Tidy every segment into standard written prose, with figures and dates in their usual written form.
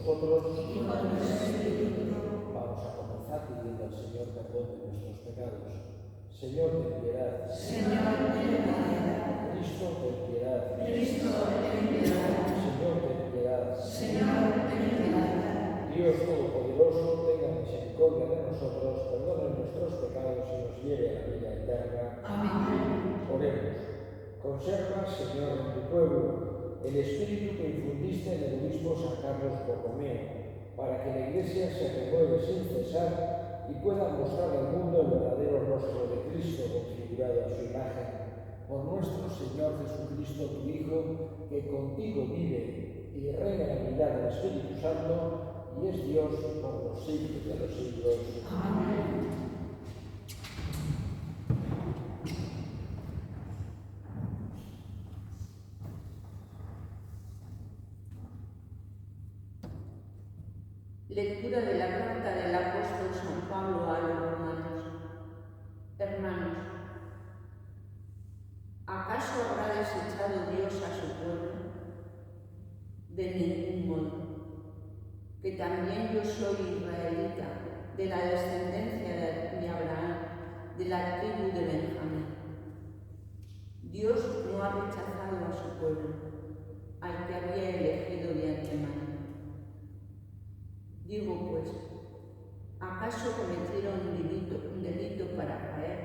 vosotros. Vamos a comenzar pidiendo al Señor perdón de nuestros pecados. Señor, ten piedad. Señor, ten piedad. Cristo, ten piedad. Cristo, ten piedad. Señor, ten piedad. Señor, ten piedad. Dios Todopoderoso, tenga misericordia de nosotros, perdone nuestros pecados y nos lleve a la vida eterna. Amén. Oremos. Conserva, Señor, en tu pueblo el espíritu que infundiste en el obispo San Carlos Borromeo, para que la Iglesia se renueve sin cesar y pueda mostrar al mundo el verdadero rostro de Cristo configurado a su imagen. Por nuestro Señor Jesucristo, tu Hijo, que contigo vive y reina en la unidad del Espíritu Santo, y es Dios por los siglos de los siglos. Amén. Lectura de la carta del apóstol San Pablo a los romanos. Hermanos, ¿acaso habrá desechado Dios a su pueblo? De ningún modo. Que también yo soy israelita, de la descendencia de Abraham, de la tribu de Benjamín. Dios no ha rechazado a su pueblo, al que había elegido de antemano. Digo pues, ¿acaso cometieron un delito para caer?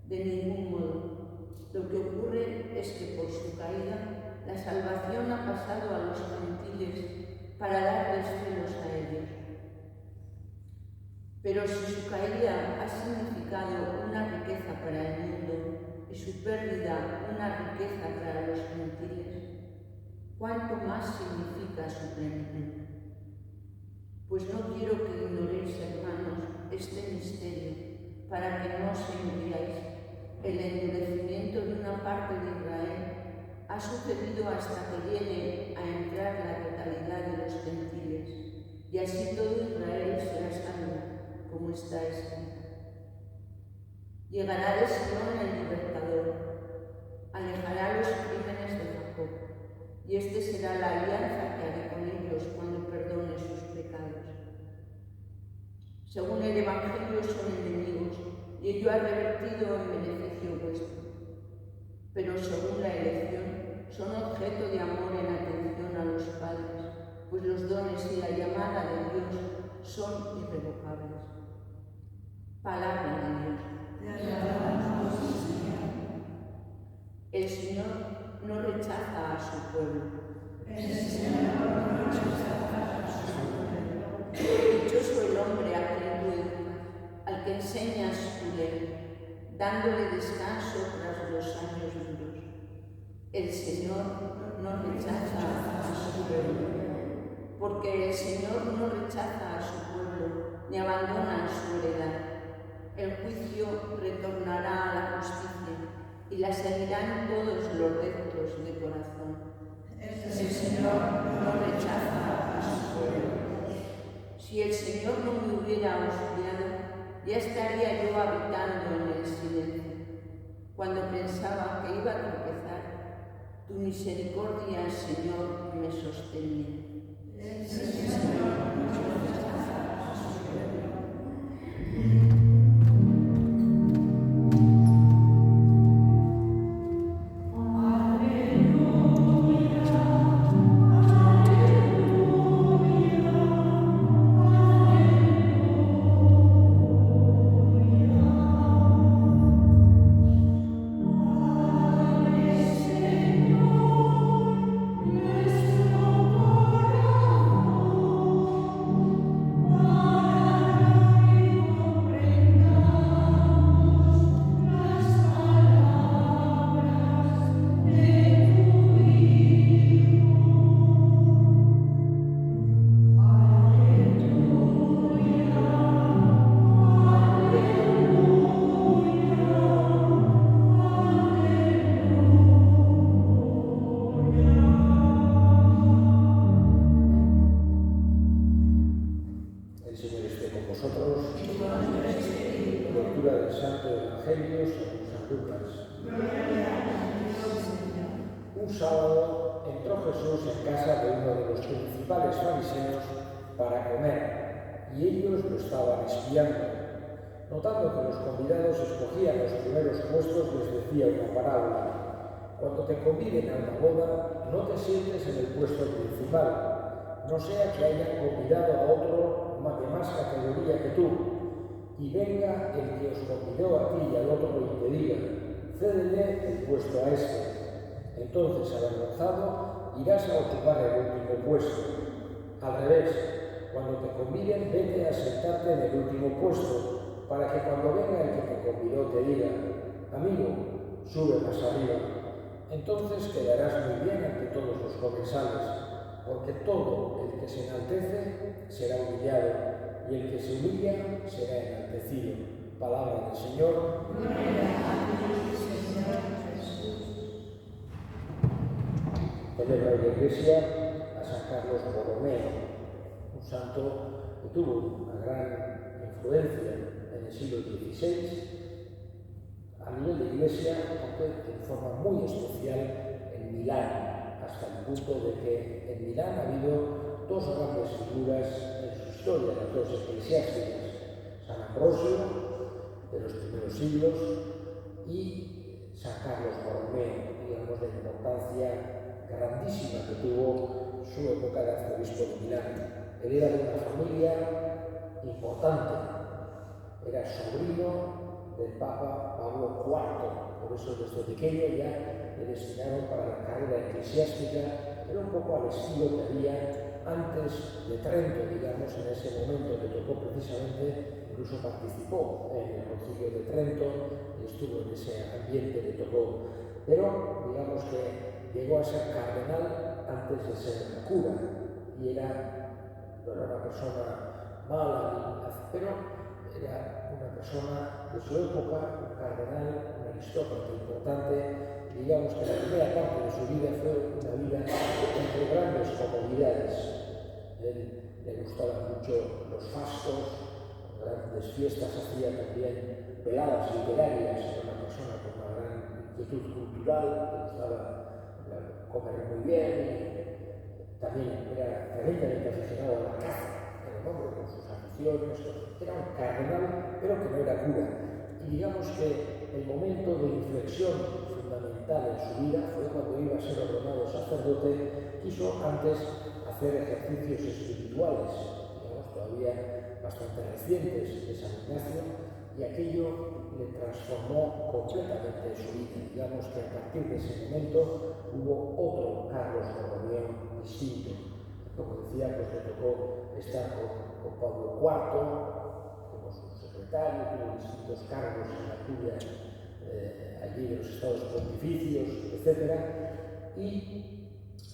De ningún modo. Lo que ocurre es que por su caída, la salvación ha pasado a los gentiles para darles celos a ellos. Pero si su caída ha significado una riqueza para el mundo y su pérdida una riqueza para los gentiles, ¿cuánto más significa su plenitud? Pues no quiero que ignoréis, hermanos, este misterio, para que no os enviáis. El endurecimiento de una parte de Israel ha sucedido hasta que llegue a entrar la totalidad de los gentiles, y así todo Israel será salvo, como está escrito. Llegará de Sion el libertador, alejará los crímenes de Jacob, y este será la alianza que haré con ellos cuando perdone sus pecados. Según el Evangelio son enemigos, y ello ha revertido en beneficio vuestro. Pero según la elección, son objeto de amor en atención a los padres, pues los dones y la llamada de Dios son irrevocables. Palabra de Dios. Te alabamos, Señor. El Señor no rechaza a su pueblo. El Señor no rechaza a su pueblo. Dichoso el hombre a quien tú educas, al que enseñas tu ley, dándole descanso tras los años duros. El Señor no rechaza a su pueblo, porque el Señor no rechaza a su pueblo, ni abandona su heredad. El juicio retornará a la justicia, y la seguirán todos los rectos de corazón. El Señor no rechaza a su pueblo. Si el Señor no me hubiera auxiliado, ya estaría yo habitando en el silencio. Cuando pensaba que iba a tropezar, tu misericordia, Señor, me sostenía. El Señor no rechaza a su pueblo. Un sábado entró Jesús en casa de uno de los principales fariseos para comer, y ellos lo estaban espiando. Notando que los convidados escogían los primeros puestos, les decía una parábola: cuando te conviden a una boda, no te sientes en el puesto principal, no sea que hayan convidado a otro de más categoría que tú, y venga el que os convidó a ti y al otro y te diga: cédele el puesto a este. Entonces, avergonzado, irás a ocupar el último puesto. Al revés, cuando te conviden, vete a sentarte en el último puesto, para que cuando venga el que te convidó te diga: amigo, sube más arriba. Entonces quedarás muy bien ante todos los comensales, porque todo el que se enaltece será humillado, y el que se humilla será enaltecido. Palabra del Señor. Celebra la Iglesia a San Carlos Borromeo, un santo que tuvo una gran influencia en el siglo XVI a nivel de Iglesia, aunque de forma muy especial en Milán, hasta el punto de que en Milán ha habido dos grandes figuras en su historia, las dos eclesiásticas: San Ambrosio, de los primeros siglos, y San Carlos Borromeo, digamos, de la importancia grandísima que tuvo su época de arzobispo de Milán. Él era de una familia importante, era sobrino del Papa Pablo IV, por eso desde pequeño ya le destinaron para la carrera eclesiástica. Era un poco al estilo que había antes de Trento, digamos, en ese momento que tocó precisamente, incluso participó en el Concilio de Trento y estuvo en ese ambiente que tocó, pero digamos que llegó a ser cardenal antes de ser cura, y no era una persona mala, pero era una persona de su época, un cardenal, un aristócrata importante. Digamos que la primera parte de su vida fue una vida entre grandes comodidades. Él le gustaban mucho los fastos, grandes fiestas, hacía también veladas literarias, era una persona con una gran inquietud cultural, le gustaba comer muy bien, y también era tremendamente aficionado a la caza, era un hombre con sus aficiones, era un cardenal, pero que no era cura. Y digamos que el momento de inflexión fundamental en su vida fue cuando iba a ser ordenado sacerdote. Quiso antes hacer ejercicios espirituales, digamos, todavía bastante recientes de San Ignacio, y aquello le transformó completamente su vida. Digamos que a partir de ese momento hubo otro Carlos Borromeo distinto. Como decía, pues le tocó estar con Pablo IV como su secretario, tuvo distintos cargos en la curia allí de los Estados Pontificios, etc. Y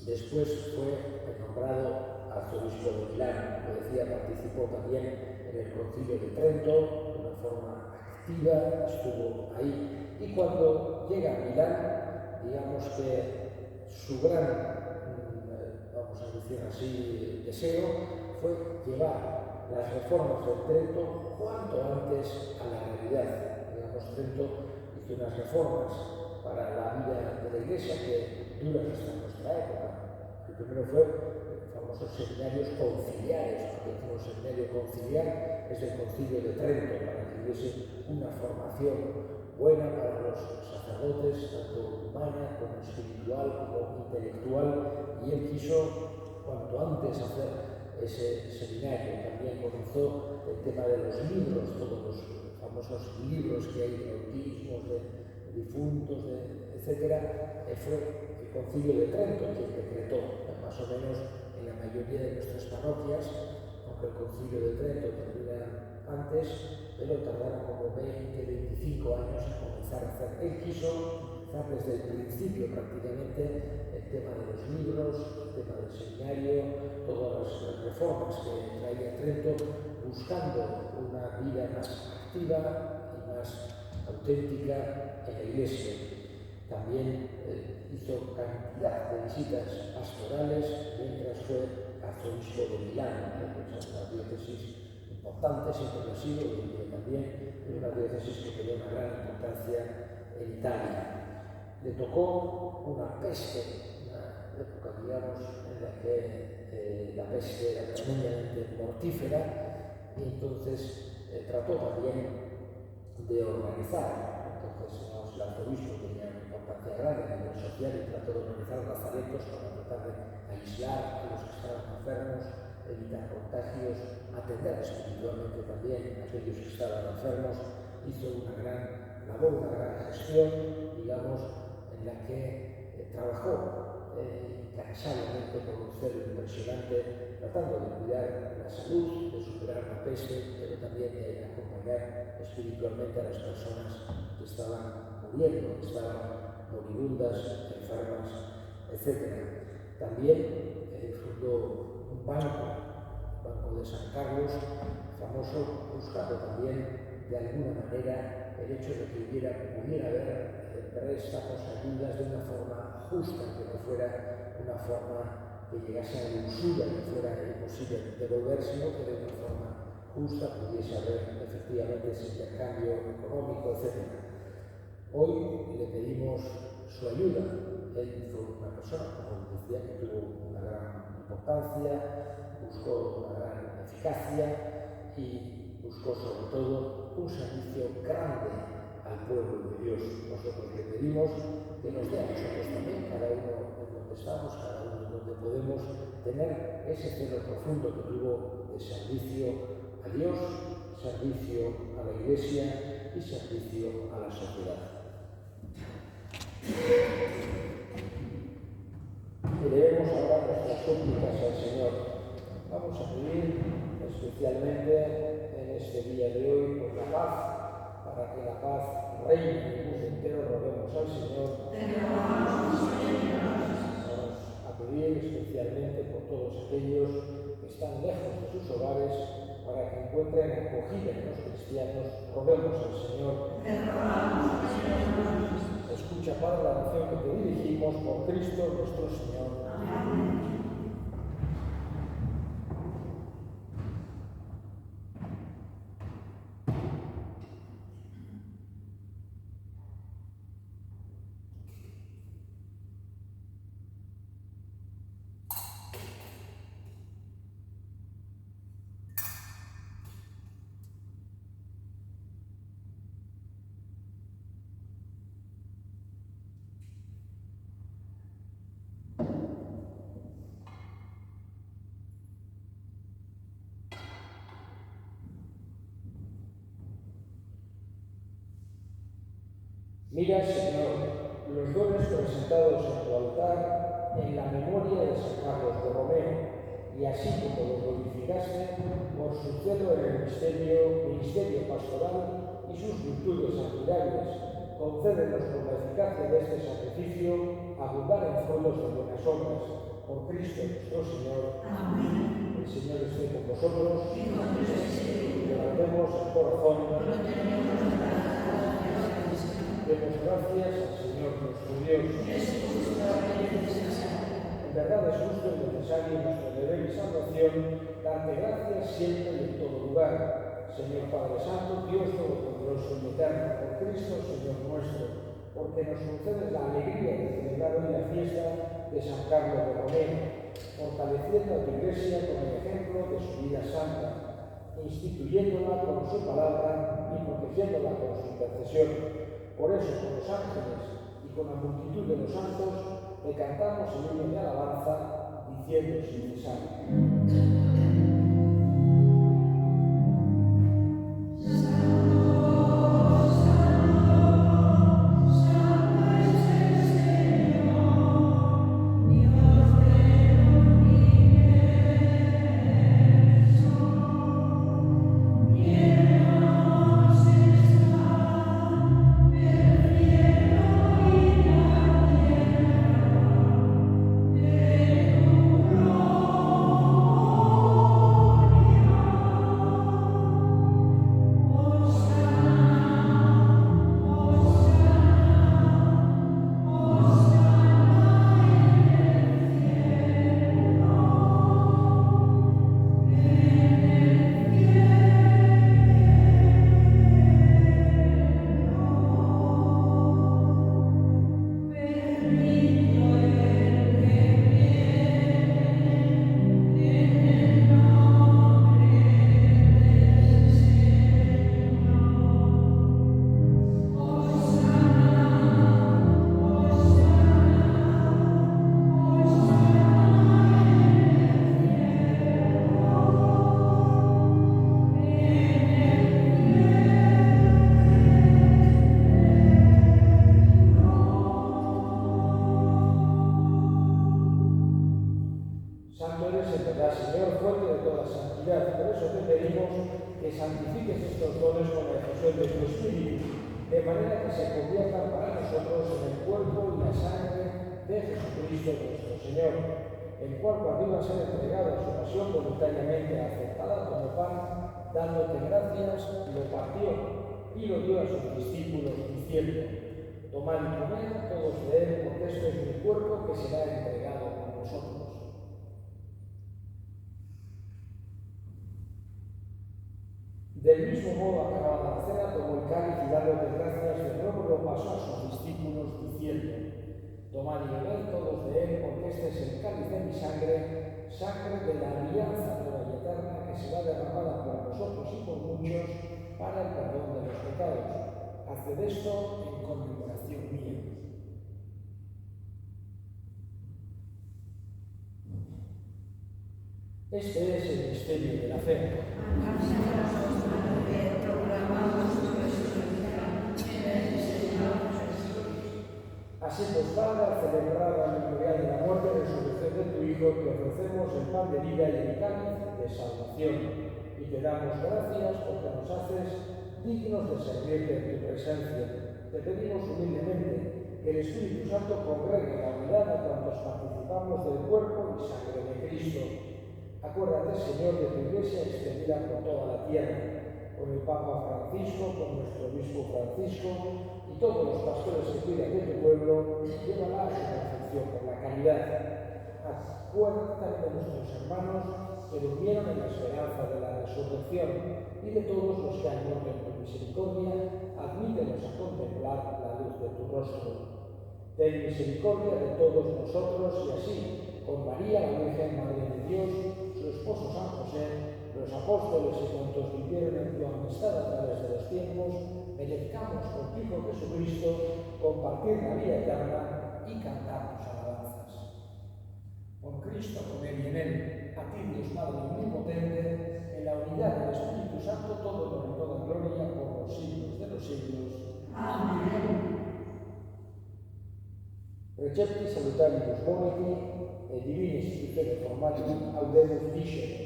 después fue nombrado arzobispo de Milán. Como decía, participó también en el Concilio de Trento de una forma activa, estuvo ahí. Y cuando llega a Milán, digamos que su gran, vamos a decir así, deseo fue llevar las reformas del Trento cuanto antes a la realidad. Digamos, Trento hizo unas reformas para la vida de la Iglesia que duran hasta nuestra época. El primero fue los famosos seminarios conciliares, porque un seminario conciliar es el Concilio de Trento, para que hubiese una formación buena para los sacerdotes, tanto humana como espiritual como intelectual, y él quiso cuanto antes hacer ese seminario. También comenzó el tema de los libros, todos los famosos libros que hay de bautismos, de difuntos, etc. Fue el Concilio de Trento quien decretó, más o menos en la mayoría de nuestras parroquias, aunque el Concilio de Trento termina antes, pero tardaron como 20-25 años en comenzar a hacer. Él quiso empezar desde el principio prácticamente el tema de los libros, el tema del seminario, todas las reformas que traía Trento, buscando una vida más activa y más auténtica en la Iglesia. También hizo cantidad de visitas pastorales mientras fue arzobispo de Milán, que es una diócesis importante, siempre lo ha sido, y también es una diócesis que tiene una gran importancia en Italia. le tocó una peste, una época, digamos, en la que la peste era tremendamente mortífera, y entonces trató también de organizar. Entonces el arzobispo tenía una importancia grande a nivel social y trató de organizar lazaretos para tratar de aislar a los que estaban enfermos, evitar contagios, atender espiritualmente también a aquellos que estaban enfermos. Hizo una gran labor, una gran gestión, digamos, en la que trabajó incansablemente con un celo impresionante, tratando de cuidar la salud, de superar la peste, pero también de acompañar espiritualmente a las personas que estaban muriendo, que estaban moribundas, enfermas, etc. También fundó un banco de San Carlos, famoso, buscando también de alguna manera el hecho de que pudiera haber préstamos, ayudas de una forma justa, que no fuera una forma que llegase a la usura, que fuera imposible de devolver, sino que de una forma justa pudiese haber efectivamente ese intercambio económico, etc. Hoy le pedimos su ayuda. Él fue una persona, como decía, que tuvo una gran importancia, buscó una gran eficacia y buscó sobre todo un servicio grande al pueblo de Dios. Nosotros le pedimos que nos dé a nosotros también, cada uno en donde estamos, cada uno en donde podemos, tener ese celo profundo que tuvo de servicio a Dios, servicio a la Iglesia y servicio a la sociedad. Elevemos ahora nuestras súplicas al Señor. Vamos a pedir especialmente en este día de hoy por la paz, para que la paz reine en el mundo entero. Roguemos al Señor. Vamos a pedir especialmente por todos aquellos que están lejos de sus hogares, para que encuentren acogida en los cristianos. Roguemos al Señor. Escucha, Padre, la oración que te dirigimos por Cristo nuestro Señor. Amén. Mira, Señor, los dones presentados en tu altar en la memoria de San Carlos Borromeo, y así como lo glorificaste por su celo en el ministerio pastoral y sus virtudes admirables, concédenos por la eficacia de este sacrificio abundar en frutos de buenas obras. Por Cristo nuestro Señor. Amén. El Señor esté con vosotros. Levantemos el corazón. Demos gracias al Señor nuestro Dios. En verdad es justo y necesario nuestro deber y salvación darte gracias siempre y en todo lugar. Señor Padre Santo, Dios Todopoderoso y Eterno, por Cristo, Señor nuestro, porque nos concedes la alegría de celebrar hoy la fiesta de San Carlos Borromeo, fortaleciendo a tu Iglesia con el ejemplo de su vida santa, instituyéndola con su palabra y protegiéndola con su intercesión. Por eso, con los ángeles y con la multitud de los santos, le cantamos el himno de alabanza, diciendo sin cesar. Oh santidad. Por eso te pedimos que santifiques estos dones con la efusión de tu Espíritu, de manera que se conviertan para nosotros en el cuerpo y la sangre de Jesucristo nuestro Señor, el cual, cuando iba a ser entregado a su pasión voluntariamente aceptada como pan, dándote gracias, lo partió y lo dio a sus discípulos, diciendo: tomad y comed todos de él, porque esto es mi cuerpo que será entregado por vosotros. Del mismo modo, acabada la cena, tomó el cáliz y dándote gracias, de nuevo lo pasó a sus discípulos, diciendo: tomad y bebed todos de él, porque este es el cáliz de mi sangre, sangre de la alianza nueva y eterna, que será derramada por vosotros y por muchos para el perdón de los pecados. Haced esto en conmemoración mía. Este es el misterio de la fe. Así pues, Padre, al celebrar la memorial de la muerte y resurrección de tu Hijo, te ofrecemos el pan de vida y el cáliz de salvación. Y te damos gracias porque nos haces dignos de servirte en tu presencia. Te pedimos humildemente que el Espíritu Santo congregue la unidad de cuantos participamos del cuerpo y sangre de Cristo. Acuérdate, Señor, de tu Iglesia extendida por toda la tierra, con el Papa Francisco, con nuestro obispo Francisco y todos los pastores que cuidan de tu pueblo, llévala a su perfección por la caridad. Acuérdate también de nuestros hermanos que durmieron en la esperanza de la resurrección y de todos los que han muerto en tu misericordia, admítelos a contemplar la luz de tu rostro. Ten misericordia de todos nosotros y así, con María, la Virgen Madre de Dios, su esposo San José, los apóstoles y cuantos vivieron en tu amistad a través de los tiempos, merezcamos con tu Hijo Jesucristo compartir la vida eterna y cantar tus alabanzas. Con Cristo, con él y en él, a ti, Dios Padre omnipotente, en la unidad del Espíritu Santo, todo honor y toda gloria por los siglos de los siglos. Amén. Recepti salutaribus boniti, et divini istituzione formati audemus dicere: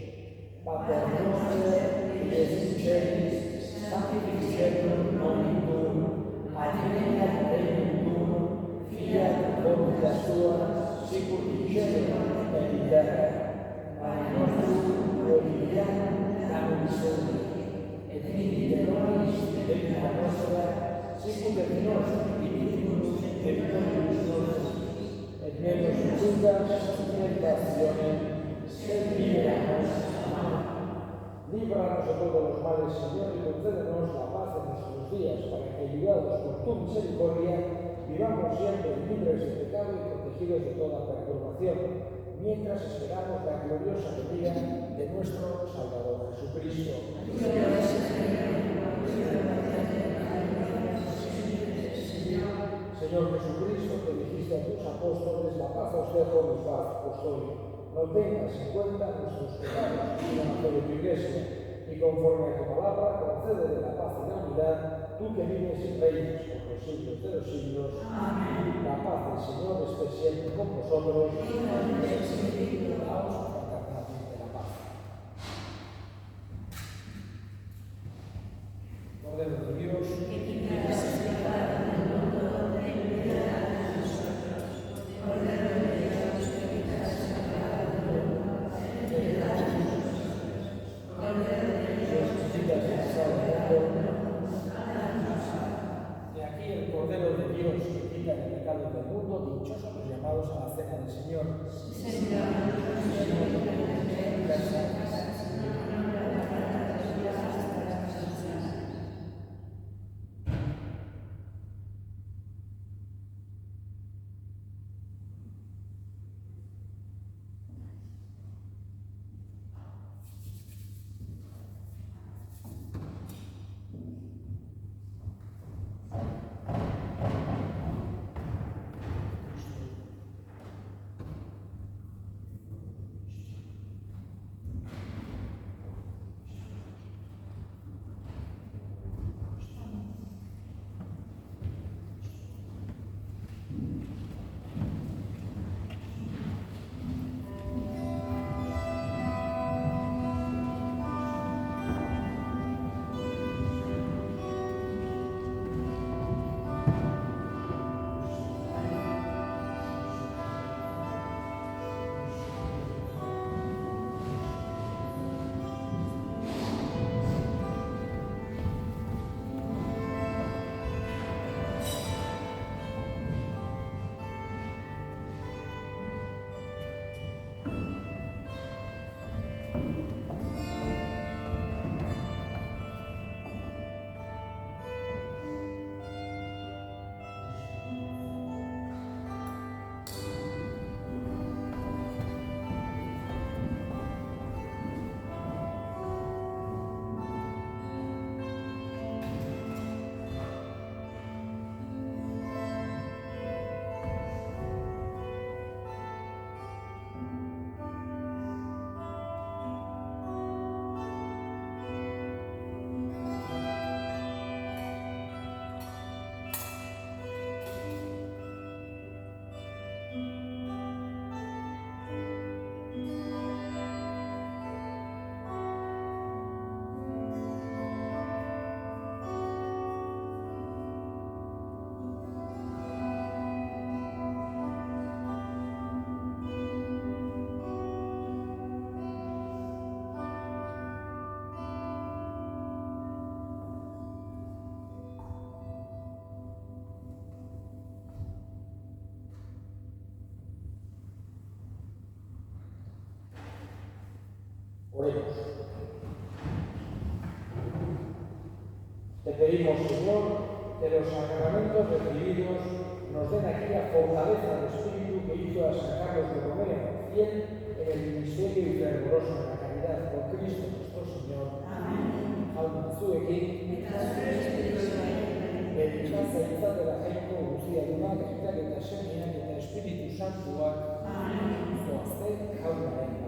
Pater noster, qui es in celis, sanctificetur nomen tuum, adveniat regnum tuum, fiat voluntas tua, sicur in cielo et in terra. Pane nostrum quotidianum da nobis hodie, et dimitte nobis debita nostra, sicur et nos dimittimus debitoribus nostris, et ne nos inducas in tentationem, sed liberanos. Amén. Líbranos de todos los males, Señor, y concédenos la paz en nuestros días, para que, ayudados por tu misericordia, vivamos siempre libres de pecado y protegidos de toda perturbación, mientras esperamos la gloriosa venida de nuestro Salvador Jesucristo. Señor Jesucristo, que dijiste a tus apóstoles: la paz os dejo, mi paz os doy. No tengas en cuenta nuestros pecados, sino la fe de tu Iglesia, y conforme a tu palabra, concédele la paz y la unidad, tú que vives y reinas por los siglos de los siglos. Amén. La paz del Señor esté siempre con vosotros. Daos fraternalmente la paz. Cordero de Dios, de aquí el Cordero de Dios que quita el pecado del mundo, dichosos los llamados a la cena del Señor. Oremos. Te pedimos, Señor, que los sacramentos recibidos nos den aquella fortaleza de espíritu que hizo a San Carlos Borromeo fiel en el ministerio y fervoroso en la caridad por Cristo nuestro Señor. Amén. Haumen zuekin, meditantza itzatela jainko guztiadunak, aitak eta semiak eta Espiritu Santuak, zoazte jaunaren.